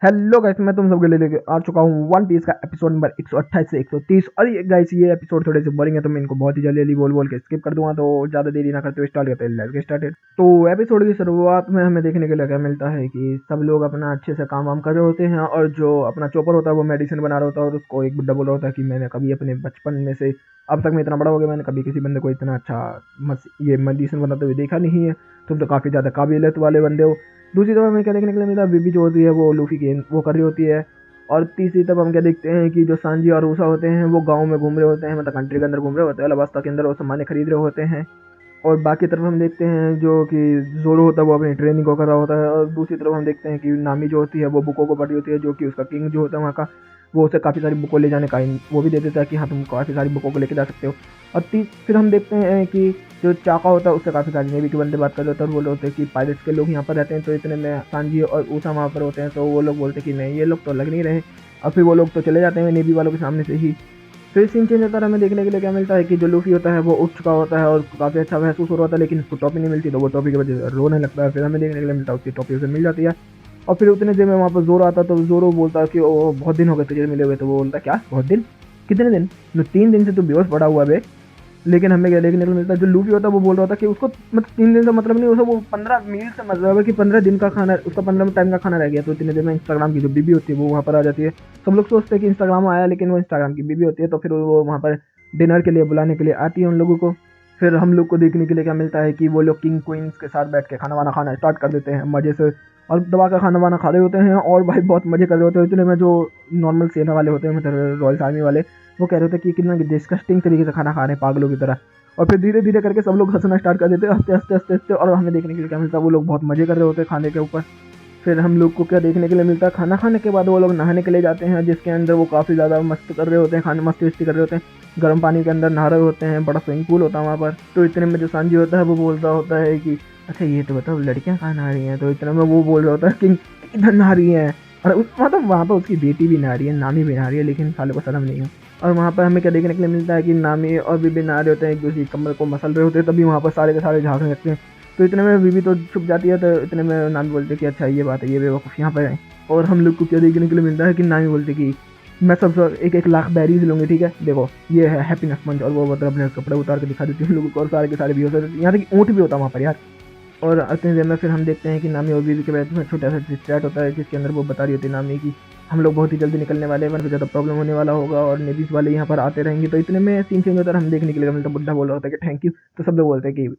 Hello guys, मैं तुम सबके लिए लेके आ चुका हूँ वन पीस का एपिसोड नंबर 128 से 130। और ये गाइस, ये एपिसोड थोड़े से बोरिंग है तो मैं इनको बहुत ही जल्दी जल्दी बोल बोल के स्किप कर दूंगा। तो ज़्यादा देरी ना करते हुए स्टार्ट करते हैं। Let's get started. तो एपिसोड की शुरुआत में हमें देखने के लिए क्या मिलता है कि सब लोग अपना अच्छे से काम वाम कर रहे होते हैं और जो अपना चॉपर होता है वो मेडिसिन बना रहा होता है। और उसको एक बुड्ढा बोल रहा होता है कि मैंने कभी अपने बचपन में से अब तक मैं इतना बड़ा हो गया, मैंने कभी किसी बंदे को इतना अच्छा ये मेडिसिन बनाते हुए देखा नहीं है। तुम तो काफ़ी ज़्यादा काबिलियत वाले बंदे हो। दूसरी तरफ हमें क्या देखने के लिए मिलता है, बीबी जो होती है वो लूफी की वो कर रही होती है। और तीसरी तरफ हम क्या देखते हैं कि जो सांजी और ऊषा होते हैं वो गांव में घूम रहे होते हैं, मतलब कंट्री के अंदर घूम रहे होते हैं, अलाबास्ता के अंदर वो सामान खरीद रहे होते हैं। और बाकी तरफ हम देखते हैं जो कि जोरो होता है वो अपनी ट्रेनिंग को कर रहा होता है। और दूसरी तरफ हम देखते हैं कि नामी जो होती है वो बुकों को पढ़ रही होती है, जो कि उसका किंग जो होता है वहाँ का, वो उसे काफ़ी सारी बुकों ले जाने का वो भी दे देता है कि हाँ तुम काफ़ी सारी बुकों को लेके जा सकते हो। और फिर हम देखते हैं कि जो चाका होता है उससे काफ़ी सारी नेवी के बंदे बात कर रहे होते हैं और बोल रहे होते हैं कि पायरेट्स के लोग यहाँ पर रहते हैं। तो इतने में सांजी और ऊषा वहाँ पर होते हैं, तो वो लोग बोलते हैं कि नहीं ये लोग तो लग नहीं रहे। और फिर वो लोग तो चले जाते हैं नेवी वालों के सामने से ही। फिर सीन चेंज होता है, हमें देखने के लिए क्या मिलता है कि जो लूफी होता है वो उठ चुका होता है और काफ़ी अच्छा महसूस हो रहा होता है, लेकिन उसको टॉपी नहीं मिलती तो वो टॉपी की वजह से रोने लगता है। फिर हमें देखने के लिए मिलता है उसकी टॉपी उसे मिल जाती है। और फिर उतने देर में वहाँ पर जोरो आता है, तो जोरो बोलता है कि ओ बहुत दिन हो गए तुझे मिले हुए। तो वो बोलता है क्या बहुत दिन, कितने दिन? 3 दिन से तू बेहोश पड़ा हुआ है। लेकिन हमें क्या देखने को मिलता है, जो लूफी होता है वो बोल रहा था कि उसको मतलब 3 दिन से मतलब नहीं, उसको वो 15 मील से मतलब है कि 15 दिन का खाना, उसका 15 टाइम का खाना रह गया। तो इतने दिन में इंस्टाग्राम की जो बीबी होती है वो वहाँ पर आ जाती है। सब लोग सोचते हैं कि इंस्टाग्राम आया, लेकिन वो इंस्टाग्राम की बीबी होती है। तो फिर वो वहाँ पर डिनर के लिए बुलाने के लिए आती है उन लोगों को। फिर हम लोग को देखने के लिए क्या मिलता है कि वो लोग किंग क्वींस के साथ बैठ के खाना वाना खाना स्टार्ट कर देते हैं मज़े से। और दबा का खाना वाना खा रहे होते हैं और भाई बहुत मज़े कर रहे होते हैं। इतने में जो नॉर्मल सेना वाले होते हैं, मतलब रॉयल आर्मी वाले, वो कह रहे होते हैं कि कितना डिस्कस्टिंग तरीके से खाना खा रहे हैं पागलों की तरह। और फिर धीरे धीरे करके सब लोग हंसना स्टार्ट कर देते हैं, हंसते हंसते हंसते हंसते। और हमें देखने के लिए क्या मिलता है, वो लोग बहुत मजे कर रहे होते हैं खाने के ऊपर। फिर हम लोग को क्या देखने के लिए मिलता है, खाना खाने के बाद वो लोग नहाने के लिए जाते हैं, जिसके अंदर वो काफ़ी ज़्यादा मस्त कर रहे होते हैं, खाने मस्ती वस्ती कर रहे होते हैं, गर्म पानी के अंदर नहा रहे होते हैं, बड़ा स्विमिंग पूल होता है वहाँ पर। तो इतने में जो सांजी होता है वो बोलता होता है कि अच्छा ये तो बताओ लड़कियाँ कहाँ नहा रही हैं। तो इतने में वो बोल रहा होता है कि इधर नहा रही हैं। और मतलब वहाँ पर उसकी बेटी भी नहा रही है, नामी भी नहा रही है, लेकिन साले को शर्म नहीं है। और वहाँ पर हमें क्या देखने के लिए मिलता है कि नामी और बीबी नहा रहे होते हैं, एक दूसरे की कमर को मसल रहे होते हैं। तभी वहाँ पर सारे के सारे झांकने लगते हैं। तो इतने में बीबी तो छुप जाती है। तो इतने में नामी बोलते कि अच्छा ये बात है, ये बेवकूफ़ यहाँ पर है। और हम लोग को क्या देखने के लिए मिलता है कि नामी बोलते कि मैं सब एक एक लाख बैरीज लूँगी, ठीक है देखो ये है हैप्पीनेस मंच। और वो मतलब अपने कपड़े उतार के दिखा देती है हम लोगों को, और सारे के सारे भी होते हैं, यहाँ तक ऊँट भी होता है वहाँ पर यार। और इतनी देर में फिर हम देखते हैं कि नामी और बीवी के बीच में छोटा सा चैट होता है, जिसके अंदर वो बता रही होती है नामी की हम लोग बहुत ही जल्दी निकलने वाले हैं, वरना ज़्यादा प्रॉब्लम होने वाला होगा और नेवीज वाले यहाँ पर आते रहेंगे। तो इतने में सीन चेंज होता है, हम देखने के लिए मिलता है बुड्ढा बोल रहा होता है कि थैंक यू। तो सब लोग बोलते हैं कि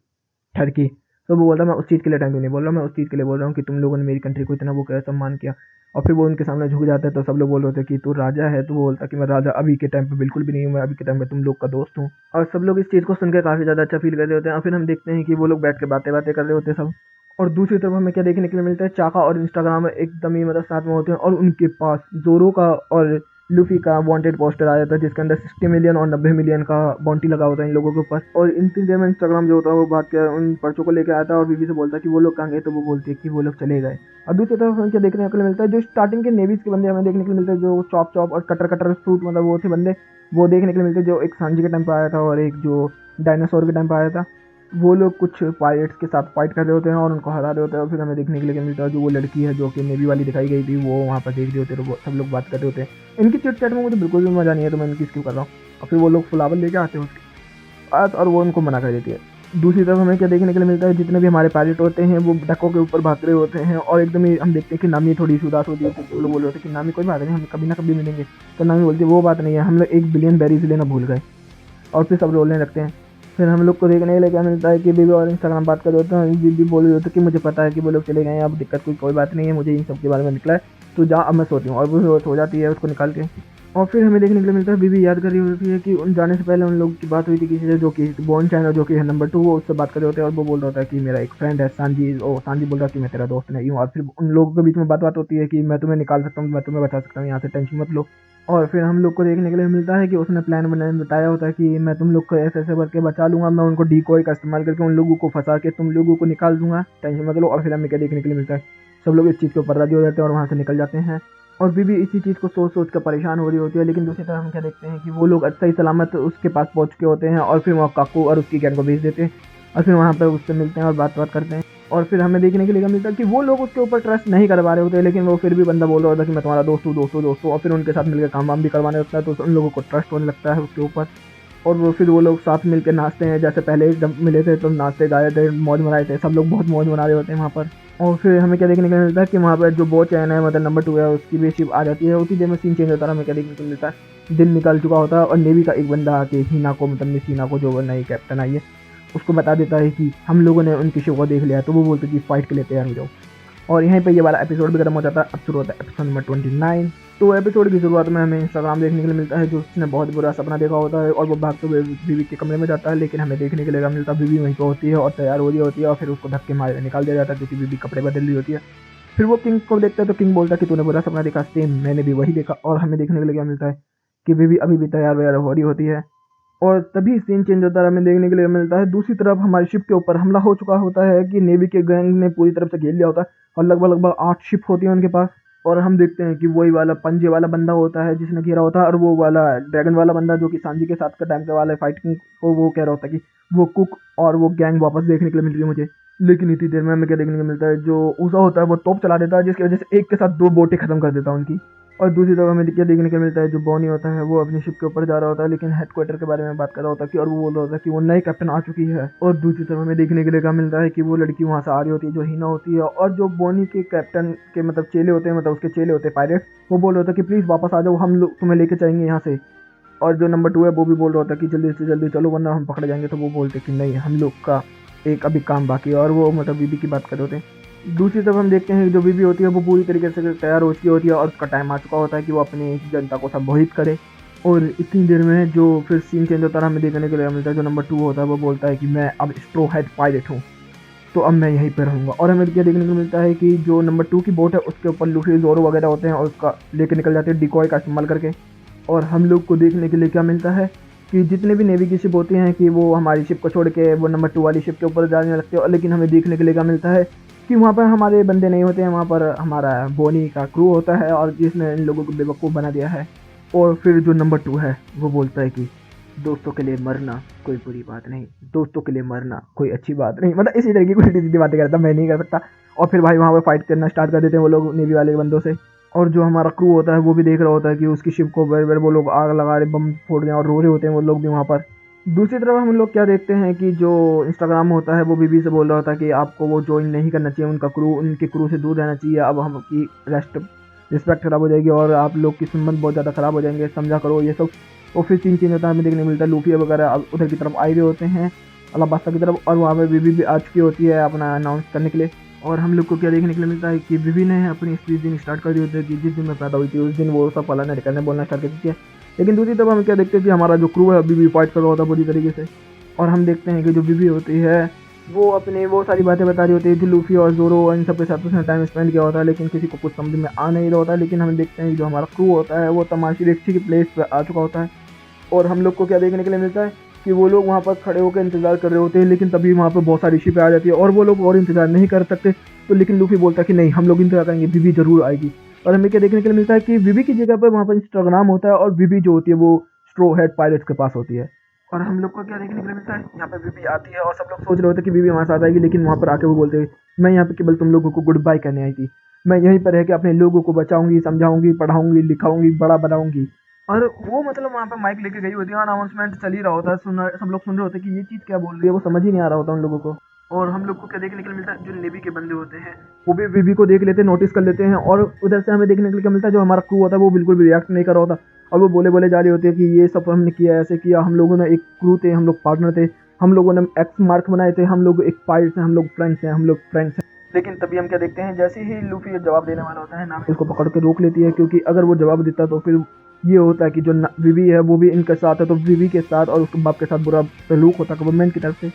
ठरकी। तो वो बोलता है मैं उस चीज़ के लिए थैंक यू नहीं बोल रहा, मैं उस चीज़ के लिए बोल रहा हूँ कि तुम लोगों ने मेरी कंट्री को इतना वो किया, सम्मान किया। और फिर वो उनके सामने झुक जाता है। तो सब लोग बोल रहे होते हैं कि तू राजा है। तो वो बोलता है कि मैं राजा अभी के टाइम पे बिल्कुल भी नहीं हूँ, मैं अभी के टाइम पे तुम लोग का दोस्त हूँ। और सब लोग इस चीज़ को सुनकर काफ़ी ज़्यादा अच्छा फील कर रहे होते हैं। और फिर हम देखते हैं कि वो लोग बैठ के बातें बातें कर रहे होते हैं सब। और दूसरी तरफ हमें क्या देखने के लिए मिलता है, चाका और इंस्टाग्राम एकदम ही मतलब साथ में होते हैं और उनके पास जोरो का और लूफी का वांटेड पोस्टर आया था, जिसके अंदर 60 मिलियन और 90 मिलियन का बाउंटी लगा होता है इन लोगों के ऊपर। और इन तीन देर में इंस्टाग्राम जो होता है वो भाग के उन पर्चों को लेकर आता है और बीबी से बोलता है कि वो लोग कहाँ गए। तो वो बोलती है कि वो लोग चले गए। और दूसरी तरफ हमें क्या देखने के लिए मिलता है, जो स्टार्टिंग के नेवीज के बंदे हमें देखने के लिए मिलते हैं, जो चॉप चॉप और कटर कटर सूट मतलब वो थे बंदे, वो देखने के लिए मिलते हैं, जो एक सांजी के टाइम पर आया था और एक जो डायनासोर के टाइम पर आया था। वो लोग कुछ पायरेट्स के साथ फाइट कर रहे होते हैं और उनको हरा रहे होते हैं। और फिर हमें देखने के लिए मिलता है जो वो लड़की है जो कि नेवी वाली दिखाई गई थी, वो वहाँ पर देख रही होती है, तो वो सब लोग बात कर रहे होते हैं। इनकी चिट चैट में मुझे बिल्कुल भी मज़ा नहीं है, तो मैं इनकी स्किप कर रहा हूँ। और फिर वो लोग फ्लावर लेके आते हैं उसके पास और वो उनको मना कर देती है। दूसरी तरफ हमें क्या देखने के लिए मिलता है, जितने भी हमारे पायलट होते हैं वो डकों के ऊपर भाग रहे होते हैं और एकदम ही हम देखते हैं कि नामी थोड़ी सी उदास होती है। तो लोग बोल रहे होते हैं कि नामी कोई बात नहीं, हम कभी ना कभी मिलेंगे। तो नामी बोलती है वो बात नहीं है, हम लोग 1 बिलियन बैरीज लेना भूल गए। और फिर सब रोने लगते हैं। फिर हम लोग को देखने के लिए क्या मिलता है कि बीबी और इंस्टाग्राम बात कर रहे होते हैं। बीबी बोल रही होती है कि मुझे पता है कि वो लोग चले गए हैं, अब दिक्कत कोई बात नहीं है, मुझे इन सब के बारे में निकला है, तो जा अब मैं सोती हूँ। और वो सो जाती है उसको निकाल के। और फिर हमें देखने के लिए मिलता है बीबी याद कर रही होती है कि उन जाने से पहले उन लोगों की बात हुई थी किसी से, जो कि बॉन चैनल जो कि है नंबर 2, वो उससे बात कर रहे होते हैं। और वो बोल रहा होता है कि मेरा एक फ्रेंड है सांजी, और सांजी बोल रहा है कि मैं तेरा दोस्त नहीं हूँ। और फिर उन लोगों के बीच में बात होती है कि मैं तुम्हें निकाल सकता हूँ, मैं तुम्हें बचा सकता हूँ, यहाँ से टेंशन मत लो। और फिर हम लोग को देखने के लिए मिलता है कि उसने प्लान बताया होता है कि मैं तुम लोग को ऐसे ऐसे करके बचा लूंगा, मैं उनको डिकॉय का इस्तेमाल करके उन लोगों को फंसा के तुम लोगों को निकाल दूंगा, टेंशन मत लो। और फिर हमें क्या देखने के लिए मिलता है, सब लोग इस चीज़ के ऊपर राजी हो जाते हैं और वहाँ से निकल जाते हैं। और बीबी इसी चीज़ को सोच सोच कर परेशान हो रही होती है। लेकिन दूसरी तरफ हम क्या देखते हैं कि वो लोग सही सलामत उसके पास पहुँच के होते हैं और फिर वहाँ काकू और उसकी गैंग को भेज देते हैं। और फिर वहाँ पर उससे मिलते हैं और बात करते हैं। और फिर हमें देखने के लिए क्या मिलता है कि वो लोग उसके ऊपर ट्रस्ट नहीं कर पा रहे होते, लेकिन वो फिर भी बंदा बोल रहा होता है कि मैं तुम्हारा दोस्त हूँ दोस्तों दोस्तों, और फिर उनके साथ मिलकर काम वाम भी करवाने लगता है, तो उन लोगों को ट्रस्ट होने लगता है उसके ऊपर। और वो फिर वो लोग साथ मिलकर नाचते हैं, जैसे पहले जब मिले थे तो नाचते गाए थे, मौज मनाए थे, सब लोग बहुत मौज मना रहे होते हैं वहाँ पर। और फिर हमें क्या देखने को मिलता है कि वहाँ पर जो बो चैन है, मतलब नंबर 2 है, उसकी भी शिप आ जाती है। उसी देर में सीन चेंज होता है, हमें क्या देखने को मिलता है दिन निकल चुका होता है और नेवी का एक बंदा आके हीना को, मतलब मिस हीना को, जो नई कैप्टन आई है, उसको बता देता है कि हम लोगों ने उनकी शिप को देख लिया है। तो वो बोलते कि फाइट के लिए तैयार हो जाओ। और यहीं पे ये वाला एपिसोड भी खत्म हो जाता है। अब शुरू होता है एपिसोड नंबर 29। तो एपिसोड की शुरुआत में हमें इंस्टाग्राम देखने के लिए मिलता है, जो उसने बहुत बुरा सपना देखा होता है और वो भागते हुए बीवी के कमरे में जाता है, लेकिन हमें देखने के लिए मिलता है बीवी वहीं पर होती है और तैयार हो रही होती है, और फिर उसको धक्के मारे निकाल दिया जाता है क्योंकि बीवी कपड़े बदल रही होती है। फिर वो किंग को देखता है तो किंग बोलता है कि तूने बुरा सपना देखा, सेम मैंने भी वही देखा। और हमें देखने के लिए मिलता है कि बीवी अभी भी तैयार वैयार हो रही होती है। और तभी सीन चेंज होता है, हमें देखने के लिए मिलता है दूसरी तरफ हमारी शिप के ऊपर हमला हो चुका होता है कि नेवी के गैंग ने पूरी तरफ से घेर लिया होता है और लगभग लगभग 8 शिप होती है उनके पास। और हम देखते हैं कि वही वाला पंजे वाला बंदा होता है जिसने घेरा होता है, और वो वाला ड्रैगन वाला बंदा जो कि सांजी के साथ का टाइम के वाले फाइटिंग को वो कह रहा होता है कि वो कुक और वो गैंग वापस देखने के लिए मिल रही है मुझे। लेकिन इतनी देर में हमें क्या देखने को मिलता है, जो ऊषा होता है वो तोप चला देता है, जिसकी वजह से एक के साथ 2 बोटें खत्म कर देता है उनकी। और दूसरी तरफ हमें क्या देखने को मिलता है, जो बॉनी होता है वो अपनी शिप के ऊपर जा रहा होता है, लेकिन हेडक्वार्टर के बारे में बात कर रहा होता है कि, और वो बोल रहा होता है कि वो नई कैप्टन आ चुकी है। और दूसरी तरफ हमें देखने के लिए क्या मिलता है कि वो लड़की वहां से आ रही होती है जो हीना होती है, और जो बॉनी के कैप्टन के मतलब चेले होते हैं, मतलब उसके चेले होते हैं पायरेट, वो बोल रहे होते हैं कि प्लीज वापस आ जाओ, हम लोग तुम्हें लेके जाएंगे यहाँ से। और जो नंबर 2 है वो भी बोल रहा होता है कि जल्दी से जल्दी चलो वरना हम पकड़े जाएंगे। तो वो बोलते कि नहीं, हम लोग का एक अभी काम बाकी है, और वो मतलब बीबी की बात कर रहे होते हैं। दूसरी तरफ हम देखते हैं कि जो बीबी होती है वो पूरी तरीके से तैयार हो चुकी होती है और उसका टाइम आ चुका होता है कि वो अपनी जनता को संबोधित करे। और इतनी देर में जो फिर सीन चेंज होता है, हमें देखने के लिए मिलता है जो नंबर 2 होता है वो बोलता है कि मैं अब स्ट्रो हेड पायलट हूँ, तो अब मैं यहीं पर रहूँगा। और हमें क्या देखने को मिलता है कि जो नंबर 2 की बोट है उसके ऊपर लूफी जोरो वगैरह होते हैं और उसका लेके निकल जाते हैं डिकॉय का इस्तेमाल करके। और हम लोग को देखने के लिए क्या मिलता है कि जितने भी नेवी की शिप होती हैं कि वो हमारी शिप को छोड़ के वो नंबर 2 वाली शिप के ऊपर जाने लगते हैं। और लेकिन हमें देखने के लिए क्या मिलता है कि वहाँ पर हमारे बंदे नहीं होते हैं, वहाँ पर हमारा बोनी का क्रू होता है और जिसने इन लोगों को बेवकूफ़ बना दिया है। और फिर जो नंबर 2 है वो बोलता है कि दोस्तों के लिए मरना कोई बुरी बात नहीं, दोस्तों के लिए मरना कोई अच्छी बात नहीं, मतलब इसी तरह की कुछ सीधी बातें करता, मैं नहीं कर सकता। और फिर भाई वहाँ पर फाइट करना स्टार्ट कर देते हैं वो लोग नेवी वाले बंदों से। और जो हमारा क्रू होता है वो भी देख रहा होता है कि उसकी शिप को बार बार वो लोग आग लगा रहे, बम फोड़ रहे हैं और रो रहे होते हैं वो लोग भी वहाँ पर। दूसरी तरफ हम लोग क्या देखते हैं कि जो इंस्टाग्राम होता है वो बीबी से बोल रहा होता है कि आपको वो ज्वाइन नहीं करना चाहिए, उनका क्रू, उनके क्रू से दूर रहना चाहिए, अब हम की रिस्पेक्ट खराब हो जाएगी और आप लोग की संबंध बहुत ज़्यादा खराब हो जाएंगे, समझा करो ये सब। और फिर सीन चेंज होता है, हमें देखने को मिलता है लूफी वगैरह अब उधर की तरफ आए हुए होते हैं, अलाबास्ता की तरफ, और वहाँ पर बीबी भी आ चुकी होती है अपना अनाउंस करने के लिए। और हम लोग को क्या देखने के लिए मिलता है कि बीबी ने अपनी स्पीच दिन स्टार्ट कर दी होती है कि जिस दिन मैं पैदा हुई थी उस दिन वो सब फलाने करने बोलना स्टार्ट कर देती है। लेकिन दूसरी तरफ हम क्या देखते हैं कि हमारा जो क्रू है अभी भी फाइट कर रहा होता है बुरी तरीके से। और हम देखते हैं कि जो बीबी होती है वो अपनी वो सारी बातें बता रही होती है कि लूफी और जोरो इन सब के साथ उसने टाइम स्पेंड किया होता है, लेकिन किसी को कुछ समझ में आ नहीं रहा होता है। लेकिन हम देखते हैं कि जो हमारा क्रू होता है वो तमाशी रेक्सी की प्लेस पर आ चुका होता है। और हम लोग को क्या देखने के लिए मिलता है कि वो लोग वहाँ पर खड़े होकर इंतजार कर रहे होते हैं, लेकिन तभी वहाँ पर बहुत सारी शिपें आ जाती है और वो लोग और इंतजार नहीं कर सकते। तो लेकिन लूफी बोलता है कि नहीं, हम लोग इंतजार करेंगे, बीबी जरूर आएगी। और हमें क्या देखने के लिए मिलता है कि बीबी की जगह पर वहाँ पर इंस्टाग्राम होता है और बीबी जो होती है वो स्ट्रो हेड पायलट्स के पास होती है। और हम लोग को क्या देखने के लिए मिलता है, यहाँ पे बीबी आती है और सब लोग सोच रहे होते हैं कि बीबी हमारे साथ आएगी, लेकिन वहाँ पर आके वो बोलते हैं मैं यहाँ पे केवल तुम लोगों को गुड बाय करने आई थी, मैं यहीं पर रह के अपने लोगों को बचाऊंगी, समझाऊंगी, पढ़ाऊंगी, लिखाऊंगी, बड़ा बनाऊंगी। और वो मतलब वहाँ पे माइक लेके गई होती है और अनाउंसमेंट चल ही रहा होता है, सब लोग सुन रहे होते हैं कि ये चीज़ क्या बोल रही है, वो समझ ही नहीं आ रहा होता उन लोगों को। और हम लोग को क्या देखने के लिए मिलता है, जो नेवी के बंदे होते हैं वो भी बीबी को देख लेते हैं, नोटिस कर लेते हैं। और उधर से हमें देखने के लिए क्या मिलता है, जो हमारा क्रू होता है वो बिल्कुल भी रिएक्ट नहीं कर रहा होता और वो बोले बोले जा रही होती है कि ये सब हमने किया, ऐसे किया, हम लोगों ने एक क्रू थे, हम लोग पार्टनर थे, हम लोगों ने एक्स मार्क बनाए थे, हम लोग एक पायलट हैं, हम लोग फ्रेंड्स हैं, हम लोग फ्रेंड्स हैं। लेकिन तभी हम क्या देखते हैं, जैसे ही लूफी जवाब देने वाला होता है नामी उसको पकड़ के रोक लेती है, क्योंकि अगर वो जवाब देता तो फिर ये होता है कि जो बीबी है वो भी इनके साथ है, तो बीबी के साथ और उसके बाप के साथ बुरा सलूक होता है गवर्नमेंट की तरफ से।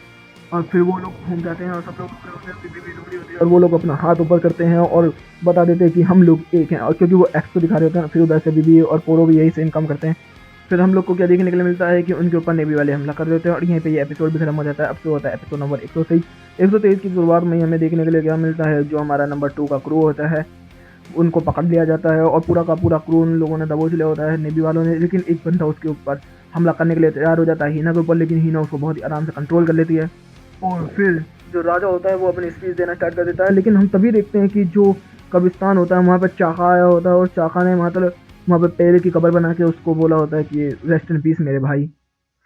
और फिर वो लोग घूम जाते हैं और सब लोग रो रहे होते हैं, बीबी भी रो रही होती है और वो लोग अपना हाथ ऊपर करते हैं और बता देते हैं कि हम लोग एक हैं। और क्योंकि वो एक्स को दिखा रहे होते हैं, फिर उधर से बीबी और पोरो भी यही सेम काम करते हैं। फिर हम लोग को क्या देखने के लिए मिलता है कि उनके ऊपर नेवी वाले हमला कर देते हैं और यहीं पे ये एपिसोड भी खत्म हो जाता है। अब तो होता है एपिसोड नंबर 123 की शुरुआत में हमें देखने के लिए क्या मिलता है, जो हमारा नंबर 2 का क्रू होता है उनको पकड़ लिया जाता है और पूरा का पूरा क्रू उन लोगों ने दबोच लिया होता है नेवी वालों ने। लेकिन एक बंदा उसके ऊपर हमला करने के लिए तैयार हो जाता है हीना के ऊपर, लेकिन हीना उसको बहुत ही आराम से कंट्रोल कर लेती है। और फिर जो राजा होता है वो अपनी स्पीच देना स्टार्ट कर देता है, लेकिन हम तभी देखते हैं कि जो कब्रिस्तान होता है वहाँ पर चाका आया होता है और चाका ने मतलब वहाँ पर पेड़ की कब्र बना के उसको बोला होता है कि रेस्ट इन पीस मेरे भाई।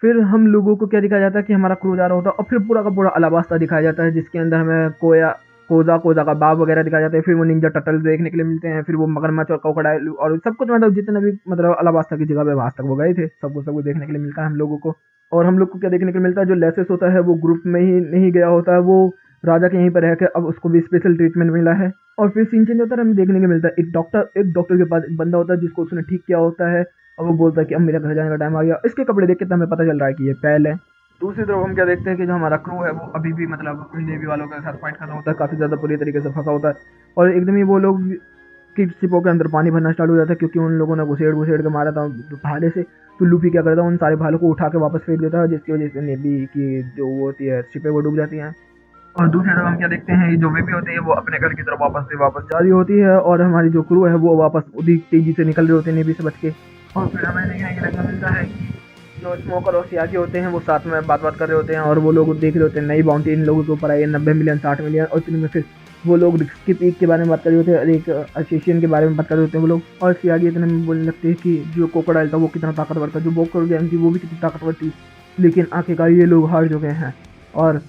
फिर हम लोगों को क्या दिखाया जाता है कि हमारा क्रू जा रहा होता है और फिर पूरा का पूरा अलाबास्ता दिखाया जाता है, जिसके अंदर हमें कोजा का बाग वगैरह दिखाया जाता है। फिर वो निंजा टर्टल देखने के लिए मिलते हैं, फिर वो मगरमच्छ और क्रोकोडाइल और सब कुछ, मतलब जितने भी मतलब अलाबास्ता की जगह पे आज तक वो गए थे सब कुछ देखने के लिए मिलता है हम लोगों को। और हम लोग को क्या देखने को मिलता है, जो लेसेस होता है वो ग्रुप में ही नहीं गया होता है, वो राजा के यहीं पर रह के अब उसको भी स्पेशल ट्रीटमेंट मिला है। और फिर सीन चेंज होता है, हमें देखने को मिलता है एक डॉक्टर के पास एक बंदा होता है जिसको उसने ठीक किया होता है, और वो बोलता है कि अब मेरा घर जाने का टाइम आ गया। इसके कपड़े देख के तो हमें पता चल रहा है कि ये पहल है। दूसरी तरफ हम क्या देखते हैं कि जो हमारा क्रू है वो अभी भी मतलब नेवी वालों के साथ फाइट कर रहा होता है, काफ़ी ज़्यादा बुरी तरीके से फंसा होता है। और एकदम ही वो लोग की शिपों के अंदर पानी भरना स्टार्ट हो जाता है, क्योंकि उन लोगों ने घुसेड़ घुसेड़ के मारा था भाले से। तो लूफी क्या करता है, उन सारे भालों को उठा के वापस फेंक देता है, जिसकी वजह से नेवी की जो वो होती है शिपें वो डूब जाती हैं। और दूसरी तरफ हम क्या देखते हैं, ये जो बेबी होती है वो अपने घर की तरफ वापस जा रही होती है, और हमारी जो क्रू है वो वापस उसी तेजी से निकल रहे होते हैं नेवी से बच के। और फिर हमें देखने के लिए मिलता है कि जो स्मोकर और सियागी होते हैं वो साथ में बात कर रहे होते हैं, और वो लोग देख रहे होते हैं नई बाउंटी इन लोगों के ऊपर आई है 90 मिलियन 60 मिलियन, और इतने में फिर वो लोग रिस्क की पीक के बारे में बात कर रहे होते हैं और एक एसोसिएशन के बारे में बात कर रहे होते हैं वो लोग। और सियागी इतने में बोलने लगते हैं कि जो क्रोकोडाइल था वो कितना ताकतवर था, जो बोकर गैंग थी वो भी कितनी ताकतवर थी, लेकिन आखिरकार ये लोग हार चुके हैं। और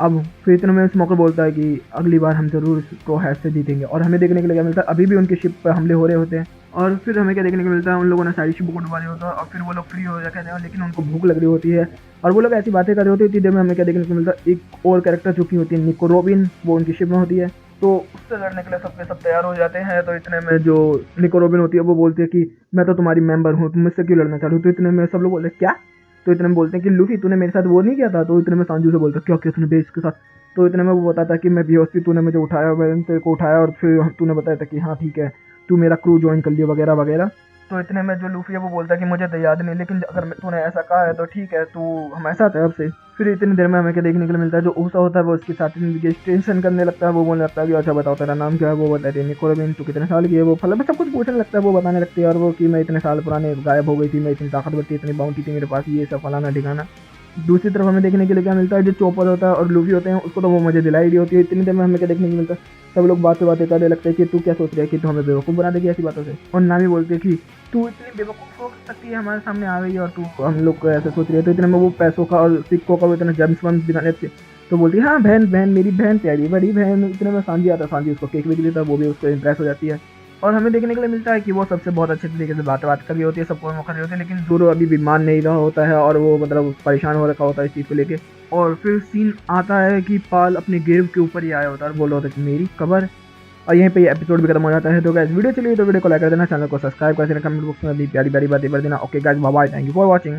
अब फिर इतने में स्मोकर बोलता है कि अगली बार हम जरूर इसको हैश से जीतेंगे। और हमें देखने के लिए क्या मिलता है, अभी भी उनकी शिप पर हमले हो रहे होते हैं। और फिर हमें क्या देखने को मिलता है, उन लोगों ने सारी शिप को डुबा दिया होता है, और फिर वो लोग फ्री हो जाते हैं, लेकिन उनको भूख लग रही होती है और वो लोग ऐसी बातें कर रहे होते हैं। इतनी देर में हमें क्या देखने को मिलता है, एक और कैरेक्टर जो कि होती है निको रोबिन, वो उनकी शिप में होती है। तो उससे लड़ने के लिए सबके सब तैयार हो जाते हैं। तो इतने में जो निको रोबिन होती है वो बोलती है कि मैं तो तुम्हारी मेंबर हूँ, तुम मुझसे क्यों लड़ना चाह रहे हो। तो इतने में सब लोग बोले क्या, तो इतने में बोलते हैं कि लूफी तूने मेरे साथ वो नहीं किया था। तो इतने में सांजू से बोलता है क्या किया तूने बेस के साथ। तो इतने में वो बताता है कि मैं बेहोश थी, तूने मुझे उठाया, मैंने तेरे को उठाया और फिर तूने बताया था कि हाँ ठीक है तू मेरा क्रू ज्वाइन कर लिया वगैरह वगैरह। तो इतने में जो लूफी है वो बोलता है कि मुझे तो याद नहीं, लेकिन अगर तूने ऐसा कहा है तो ठीक है, तू हमारे साथ है अब से। फिर इतनी देर में हमें क्या देखने के लिए मिलता है, जो ऊसा होता है वो उसके साथ रजिस्ट्रेशन करने लगता है। वो बोलने लगता है कि अच्छा बताओ तेरा नाम क्या है। वो बताती है निको रोबिन, तू कितने साल की है। वो फल सब कुछ पूछने लगता है, वो बताने लगती है, और वो कि मैं इतने साल पुराने गायब हो गई थी, मैं इतनी ताकतवर थी, इतनी बाउंटी थी मेरे पास, ये सब फलाना ठिकाना। दूसरी तरफ हमें देखने के लिए क्या मिलता है, जो चॉपर होता है और लूफी होते हैं उसको तो वो मुझे दिलाई दी होती है। इतनी देर में हमें क्या देखने को मिलता है, सब लोग बातें करने लगते हैं कि तू क्या सोच रहा है कि तू हमें बेवकूफ़ बना देगी ऐसी बातों से। और नामी बोलते हैं कि तू इतनी बेवकूफ़ हो सकती है, हमारे सामने आ गई है और तू हम लोग को ऐसा सोच रही है। तो इतने में वो पैसों का और सिक्कों का वो इतना जेम्स वम्स दिखाने लगते, तो बोलती है हाँ बहन बहन मेरी बहन प्यारी बड़ी बहन। इतने में सांझी आता है, सांझी उसको केक भी देता है, वो भी उसको इम्प्रेस हो जाती है। और हमें देखने के लिए मिलता है कि वो सबसे बहुत अच्छे तरीके से बात कर रही होती है, सबको मौका रही होती है, लेकिन जोरो अभी भी मान नहीं रहा होता है और वो मतलब परेशान हो रखा होता है इस चीज़ को लेके। और फिर सीन आता है कि पाल अपने ग्रेव के ऊपर ही आया होता है और बोल रहा होता है कि मेरी कबर। और यहीं पे ये एपिसोड भी खत्म हो जाता है। तो गाइस वीडियो चलिए तो वीडियो को लाइक कर देना, चैनल को सब्सक्राइब कर देना, कमेंट बॉक्स में भी प्यारी प्यारी बातें कर देना। Okay guys bye bye, thank you for watching.